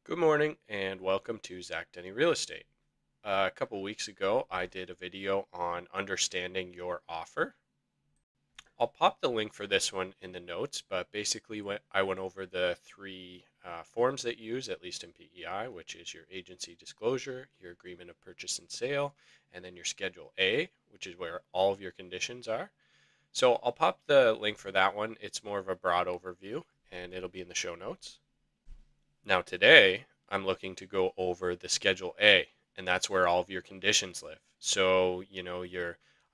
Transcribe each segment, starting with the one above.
Good morning and welcome to Denny Real Estate. A couple weeks ago, I did a video on understanding your offer. I'll pop the link for this one in the notes, but basically I went over the three forms that you use, at least in PEI, which is your agency disclosure, your agreement of purchase and sale, and then your Schedule A, which is where all of your conditions are. So I'll pop the link for that one. It's more of a broad overview, and it'll be in the show notes. Now today, I'm looking to go over the Schedule A, and that's where all of your conditions live. So,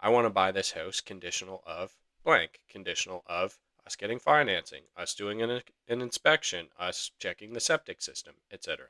I want to buy this house conditional of blank, conditional of us getting financing, us doing an inspection, us checking the septic system, etc.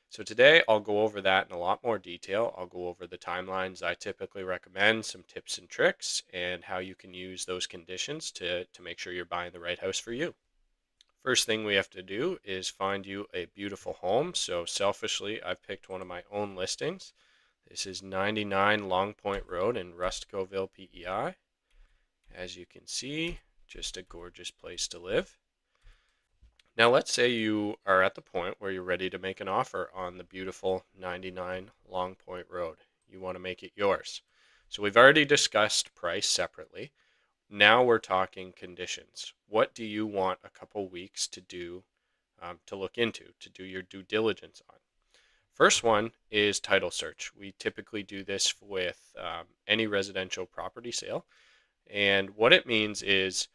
So today I'll go over that in a lot more detail. I'll go over the timelines I typically recommend, some tips and tricks, and how you can use those conditions to make sure you're buying the right house for you. First thing we have to do is find you a beautiful home. So selfishly, I've picked one of my own listings. This is 99 Long Point Road in Rustcoville, PEI. As you can see, just a gorgeous place to live. Now let's say you are at the point where you're ready to make an offer on the beautiful 99 Long Point Road. You want to make it yours. So we've already discussed price separately. Now we're talking conditions. What do you want a couple weeks to do, to look into, to do your due diligence on? First one is title search. We typically do this with any residential property sale. And what it means is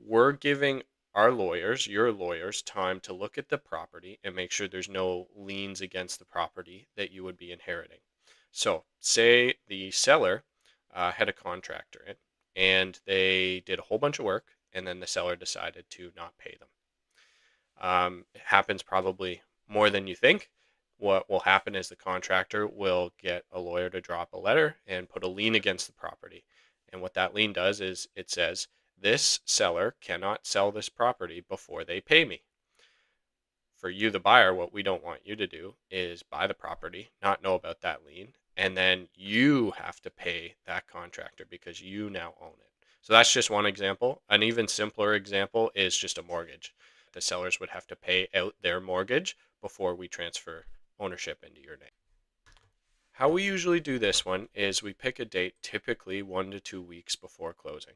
we're giving our lawyers, your lawyers, time to look at the property and make sure there's no liens against the property that you would be inheriting. So say the seller had a contractor in, and they did a whole bunch of work, and then the seller decided to not pay them. It happens probably more than you think. What will happen is the contractor will get a lawyer to drop a letter and put a lien against the property. And what that lien does is it says, this seller cannot sell this property before they pay me. For you, the buyer, what we don't want you to do is buy the property, not know about that lien, and then you have to pay that contractor because you now own it. So that's just one example. An even simpler example is just a mortgage. The sellers would have to pay out their mortgage before we transfer ownership into your name. How we usually do this one is we pick a date, typically 1 to 2 weeks before closing.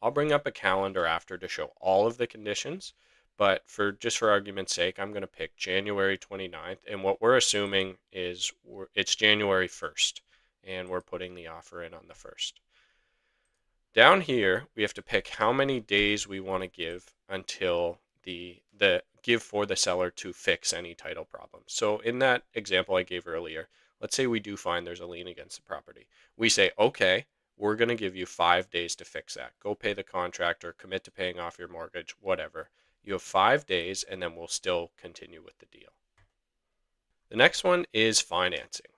I'll bring up a calendar after to show all of the conditions, but for argument's sake, I'm going to pick January 29th, and what we're assuming is it's January 1st, and we're putting the offer in on the 1st. Down here, we have to pick how many days we want to give until the give for the seller to fix any title problem. So in that example I gave earlier, let's say we do find there's a lien against the property. We say, okay, we're going to give you 5 days to fix that. Go pay the contractor, commit to paying off your mortgage, whatever. You have 5 days, and then we'll still continue with the deal. The next one is financing.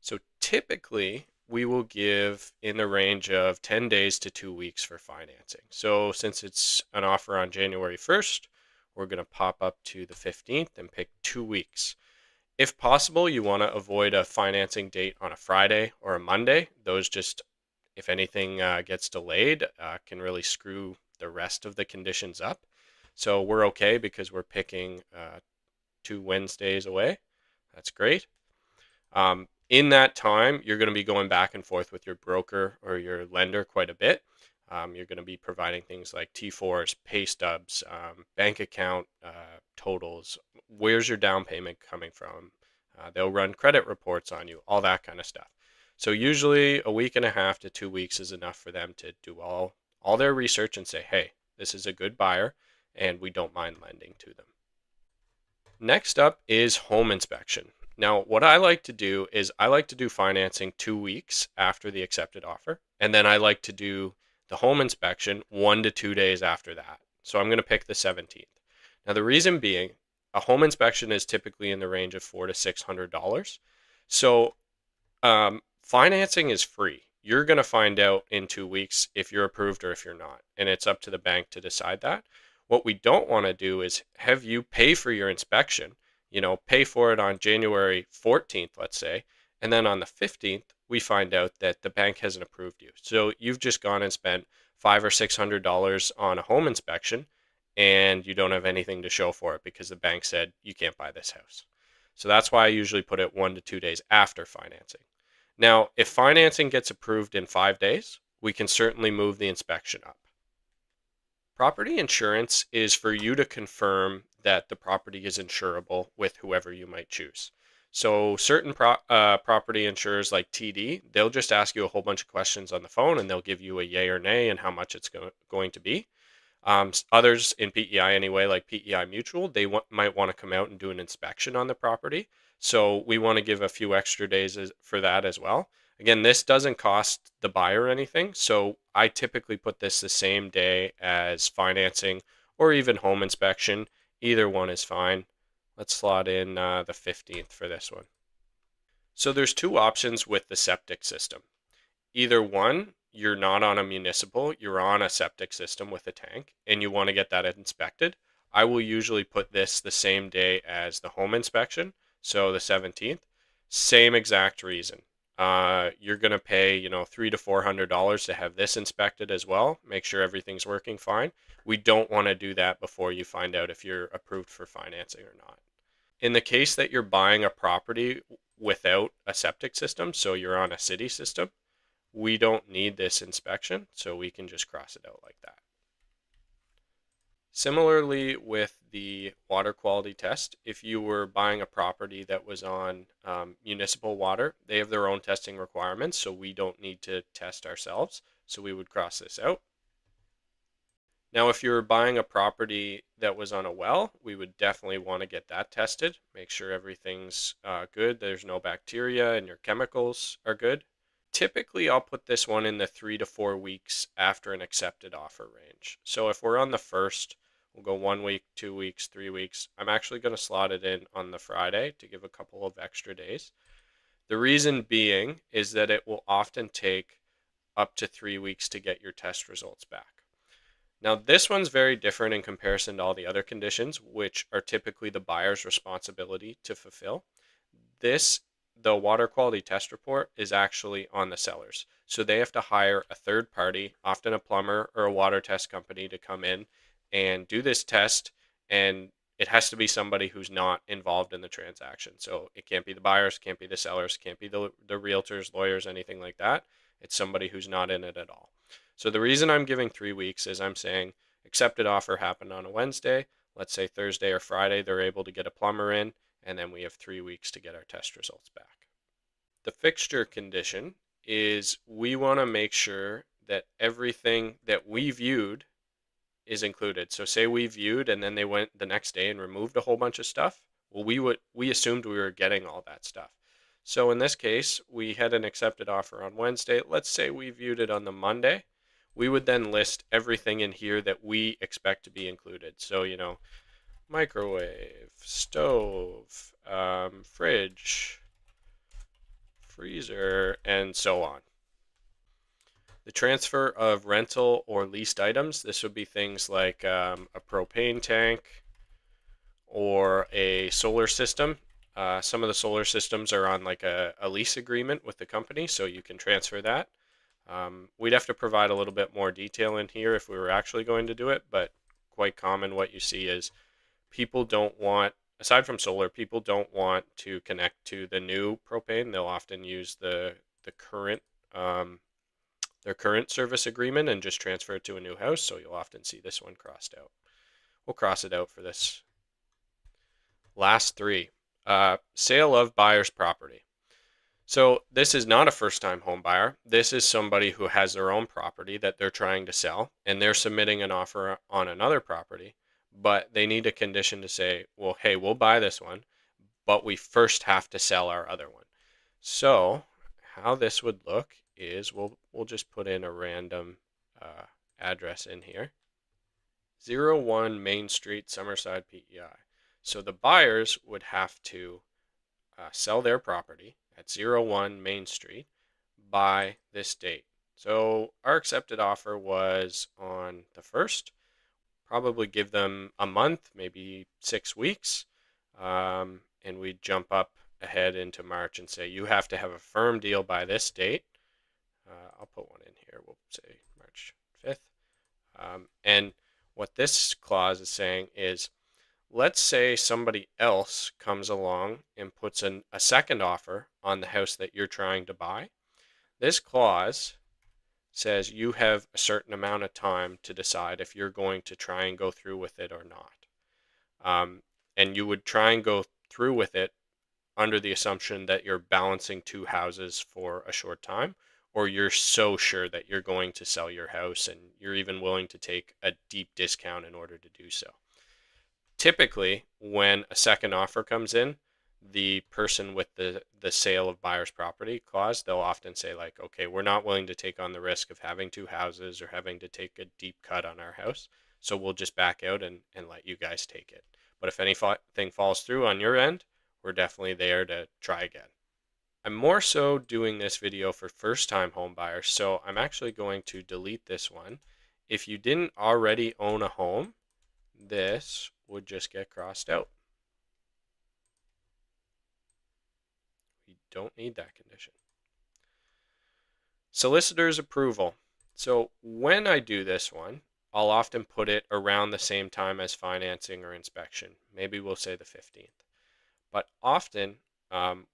So typically, we will give in the range of 10 days to 2 weeks for financing. So since it's an offer on January 1st, we're going to pop up to the 15th and pick 2 weeks. If possible, you want to avoid a financing date on a Friday or a Monday. Those just, if anything gets delayed, can really screw the rest of the conditions up. So we're okay because we're picking 2 Wednesdays away. That's great. In that time, you're going to be going back and forth with your broker or your lender quite a bit. You're going to be providing things like T4s, pay stubs, bank account totals. Where's your down payment coming from? They'll run credit reports on you, all that kind of stuff. So usually a week and a half to 2 weeks is enough for them to do all their research and say, hey, this is a good buyer and we don't mind lending to them. Next up is home inspection. Now, what I like to do is I like to do financing 2 weeks after the accepted offer, and then I like to do the home inspection 1 to 2 days after that. So I'm going to pick the 17th. Now, the reason being, a home inspection is typically in the range of $400 to $600. So financing is free. You're going to find out in 2 weeks if you're approved or if you're not, and it's up to the bank to decide that. What we don't want to do is have you pay for your inspection, pay for it on January 14th, let's say, and then on the 15th, we find out that the bank hasn't approved you. So you've just gone and spent $500 or $600 on a home inspection, and you don't have anything to show for it because the bank said you can't buy this house. So that's why I usually put it 1 to 2 days after financing. Now, if financing gets approved in 5 days, we can certainly move the inspection up. Property insurance is for you to confirm that the property is insurable with whoever you might choose. So certain property insurers like TD, they'll just ask you a whole bunch of questions on the phone and they'll give you a yay or nay and how much it's going to be. Others in PEI anyway, like PEI Mutual, they might want to come out and do an inspection on the property. So we want to give a few extra days for that as well. Again, this doesn't cost the buyer anything. So I typically put this the same day as financing or even home inspection. Either one is fine. Let's slot in the 15th for this one. So there's two options with the septic system. Either one, you're not on a municipal, you're on a septic system with a tank, and you want to get that inspected. I will usually put this the same day as the home inspection, so the 17th. Same exact reason. You're going to pay, $300 to $400 to have this inspected as well. Make sure everything's working fine. We don't want to do that before you find out if you're approved for financing or not. In the case that you're buying a property without a septic system, so you're on a city system, we don't need this inspection, so we can just cross it out like that. Similarly with the water quality test, if you were buying a property that was on municipal water, they have their own testing requirements, so we don't need to test ourselves, so we would cross this out. Now, if you're buying a property that was on a well, we would definitely want to get that tested, make sure everything's good, there's no bacteria, and your chemicals are good. Typically, I'll put this one in the 3 to 4 weeks after an accepted offer range. So if we're on the first, we'll go 1 week, 2 weeks, 3 weeks. I'm actually going to slot it in on the Friday to give a couple of extra days. The reason being is that it will often take up to 3 weeks to get your test results back. Now, this one's very different in comparison to all the other conditions, which are typically the buyer's responsibility to fulfill. The water quality test report is actually on the sellers. So they have to hire a third party, often a plumber or a water test company, to come in and do this test. And it has to be somebody who's not involved in the transaction. So it can't be the buyers, can't be the sellers, can't be the realtors, lawyers, anything like that. It's somebody who's not in it at all. So the reason I'm giving 3 weeks is I'm saying accepted offer happened on a Wednesday. Let's say Thursday or Friday, they're able to get a plumber in, and then we have 3 weeks to get our test results back. The fixture condition is we want to make sure that everything that we viewed is included. So say we viewed and then they went the next day and removed a whole bunch of stuff. Well, we assumed we were getting all that stuff. So in this case, we had an accepted offer on Wednesday. Let's say we viewed it on the Monday. We would then list everything in here that we expect to be included. So, microwave, stove, fridge, freezer, and so on. The transfer of rental or leased items, this would be things like a propane tank or a solar system. Some of the solar systems are on like a lease agreement with the company, so you can transfer that. We'd have to provide a little bit more detail in here if we were actually going to do it, but quite common what you see is people don't want, aside from solar, people don't want to connect to the new propane. They'll often use the current their current service agreement and just transfer it to a new house. So you'll often see this one crossed out. We'll cross it out for this. Last three, sale of buyer's property. So this is not a first-time home buyer. This is somebody who has their own property that they're trying to sell, and they're submitting an offer on another property, but they need a condition to say, well, hey, we'll buy this one, but we first have to sell our other one. So how this would look is we'll just put in a random address in here. 01 Main Street, Summerside, PEI. So the buyers would have to sell their property at 01 Main Street by this date. So our accepted offer was on the 1st. Probably give them a month, maybe 6 weeks, and we'd jump up ahead into March and say you have to have a firm deal by this date. I'll put one in here. We'll say March 5th. And What this clause is saying is, let's say somebody else comes along and puts a second offer on the house that you're trying to buy. This clause says you have a certain amount of time to decide if you're going to try and go through with it or not. And you would try and go through with it under the assumption that you're balancing two houses for a short time, or you're so sure that you're going to sell your house and you're even willing to take a deep discount in order to do so. Typically, when a second offer comes in, the person with the sale of buyer's property clause, they'll often say like, okay, we're not willing to take on the risk of having two houses or having to take a deep cut on our house, so we'll just back out and let you guys take it. But if anything falls through on your end, we're definitely there to try again. I'm more so doing this video for first-time home buyers, so I'm actually going to delete this one. If you didn't already own a home, this would just get crossed out. We don't need that condition. Solicitor's approval. So when I do this one, I'll often put it around the same time as financing or inspection. Maybe we'll say the 15th. But often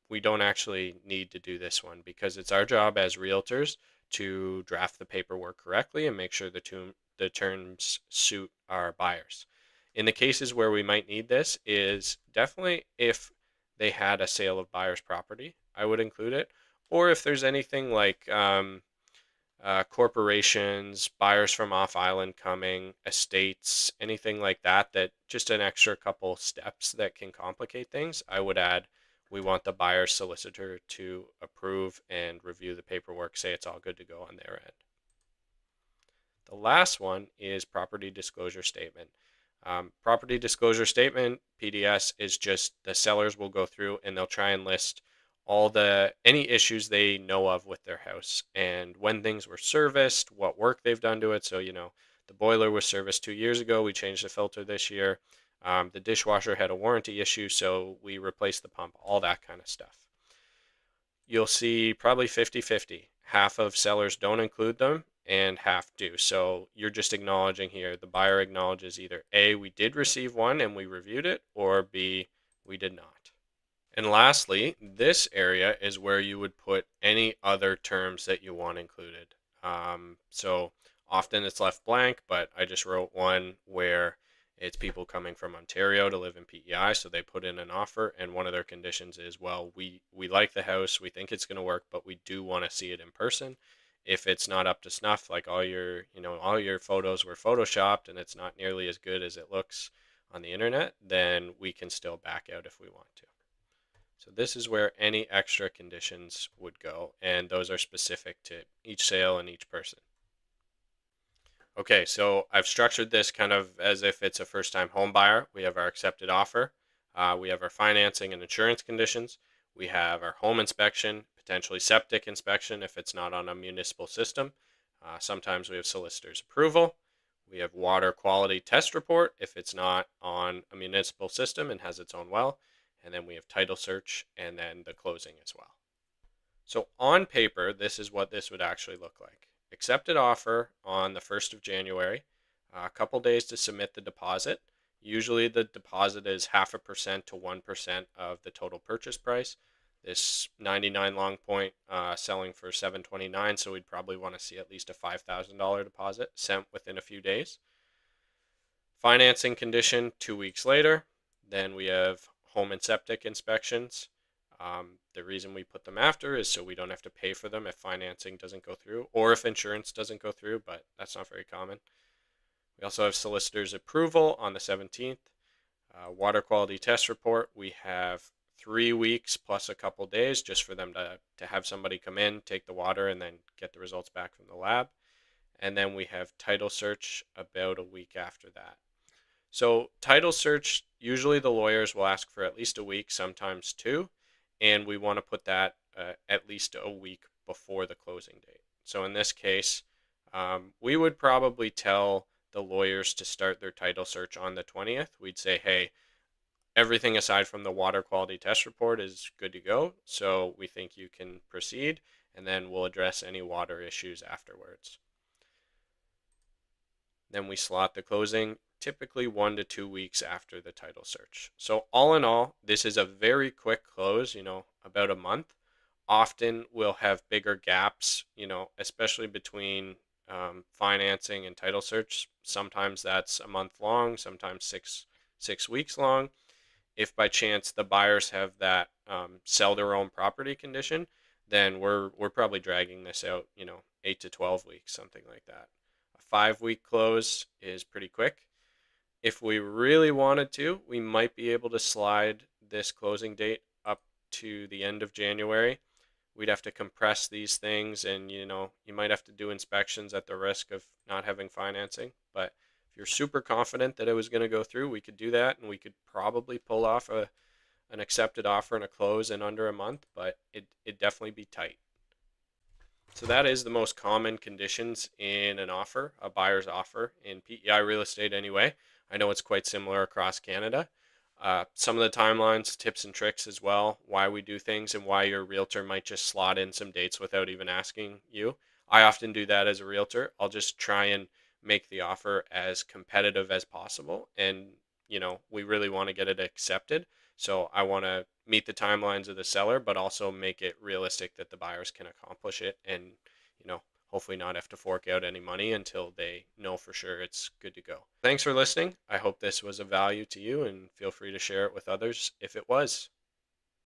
we don't actually need to do this one because it's our job as realtors to draft the paperwork correctly and make sure the terms suit our buyers. In the cases where we might need this is definitely if they had a sale of buyer's property, I would include it. Or if there's anything like corporations, buyers from off island coming, estates, anything like that, that just an extra couple steps that can complicate things, I would add, we want the buyer's solicitor to approve and review the paperwork, say it's all good to go on their end. The last one is property disclosure statement. Property disclosure statement, PDS, is just the sellers will go through and they'll try and list any issues they know of with their house and when things were serviced, what work they've done to it. So, the boiler was serviced 2 years ago. We changed the filter this year. The dishwasher had a warranty issue, so we replaced the pump, all that kind of stuff. You'll see probably 50-50. Half of sellers don't include them and half do. So you're just acknowledging here, the buyer acknowledges either A, we did receive one and we reviewed it, or B, we did not. And lastly, this area is where you would put any other terms that you want included. So often it's left blank, but I just wrote one where it's people coming from Ontario to live in PEI, so they put in an offer, and one of their conditions is, well, we like the house, we think it's going to work, but we do want to see it in person. If it's not up to snuff, like all your photos were photoshopped and it's not nearly as good as it looks on the internet, then we can still back out if we want to. So this is where any extra conditions would go, and those are specific to each sale and each person. Okay, so I've structured this kind of as if it's a first-time home buyer. We have our accepted offer. We have our financing and insurance conditions. We have our home inspection, potentially septic inspection if it's not on a municipal system. Sometimes we have solicitor's approval. We have water quality test report if it's not on a municipal system and has its own well. And then we have title search and then the closing as well. So on paper, this is what this would actually look like. Accepted offer on the 1st of January, a couple days to submit the deposit. Usually the deposit is 0.5% to 1% of the total purchase price. This 99 Long Point selling for $729, so we'd probably want to see at least a $5,000 deposit sent within a few days. Financing condition 2 weeks later. Then we have home and septic inspections. The reason we put them after is so we don't have to pay for them if financing doesn't go through or if insurance doesn't go through, but that's not very common. We also have solicitor's approval on the 17th. Water quality test report, we have 3 weeks plus a couple days just for them to have somebody come in, take the water, and then get the results back from the lab. And then we have title search about a week after that. So title search, usually the lawyers will ask for at least a week, sometimes 2, and we want to put that at least a week before the closing date. So in this case, we would probably tell the lawyers to start their title search on the 20th. We'd say, hey, everything aside from the water quality test report is good to go, so we think you can proceed, and then we'll address any water issues afterwards. Then we slot the closing typically 1 to 2 weeks after the title search. So all in all, this is a very quick close, about a month. Often we'll have bigger gaps, especially between financing and title search. Sometimes that's a month long, sometimes six weeks long. If by chance the buyers have that sell their own property condition, then we're probably dragging this out, 8 to 12 weeks, something like that. A 5 week close is pretty quick. If we really wanted to, we might be able to slide this closing date up to the end of January. We'd have to compress these things, and you might have to do inspections at the risk of not having financing. But if you're super confident that it was going to go through, we could do that, and we could probably pull off an accepted offer and a close in under a month, but it'd definitely be tight. So that is the most common conditions in an offer, a buyer's offer in PEI real estate anyway. I know it's quite similar across Canada. Some of the timelines, tips and tricks as well, why we do things and why your realtor might just slot in some dates without even asking you. I often do that as a realtor. I'll just try and make the offer as competitive as possible. And, we really want to get it accepted. So I want to meet the timelines of the seller, but also make it realistic that the buyers can accomplish it and, hopefully not have to fork out any money until they know for sure it's good to go. Thanks for listening. I hope this was of value to you, and feel free to share it with others if it was.